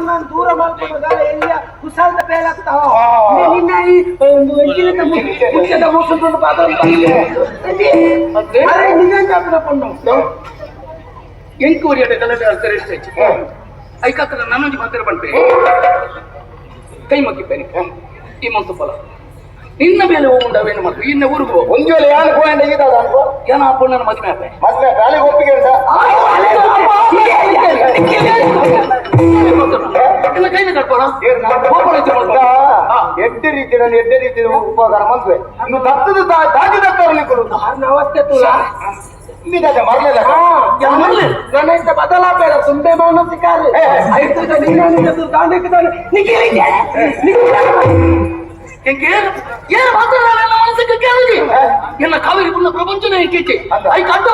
ನಾನು ದೂರ ಮಾಡ್ಕೊಂಡಾಗ ಎಲ್ಲಿಯ ಕುಸಾದ ಬೇಲಾಗ್ತಾವ ಎಂಕೂರಿ ಗಲಭೆ ಆಗ್ತಾರೆ ಐಕಾತ್ರ ನನ್ನೊಂದು ಮಾತ್ರ ಬಂತೆ ಕೈ ಮಗ್ಗಿದ್ದೇನೆ ಈ ಮಂತು ಫಲ ನಿನ್ನ ಮೇಲೆ ಹೋಗುಂಡವೇನು ಮತ್ತು ಇನ್ನ ಊರಿಗೂ ಒಂದು ವೇಳೆ ಯಾರು ಹೋಗಿದ್ದ ಅನ್ಕೋ ಏನ ಅಪ್ಪಣ್ಣನ ಮದುವೆ ಆದ್ರೆ ಮತ್ತೆ ಗಾಳಿ ಒಪ್ಪಿಗೆ ಉಂಟಾ ಎಲ್ಲ ಕೈನ ಕಟ್ಬೋಣ ಎಡ್ಡೆ ರೀತಿ ನಾನು ಎಡ್ಡೆ ರೀತಿ ಉಪಕಾರ ಮಂತ್ವೆ ಇನ್ನು ದತ್ತದ ದಾಗಿ ದತ್ತವರಲ್ಲಿ ಕೊಡುದು ಅವಸ್ಥೆ ತುಲ ಮರಲಿಲ್ಲ ಗಣೇಶ ಬದಲಾಬೇಡ ತುಂಬೆ ಮೌನ ಸಿಕ್ಕಾರೆ ಏನು ಮಾತಾಡ ಮನಸ್ಸಿಗೆ ಕೇಳಿದೆ ಎಲ್ಲ ಕಾವೇರಿ ಪುಣ್ಯ ಪ್ರಪಂಚನೇ ಕೇಚೆ ಐ ಕಟ್ಟ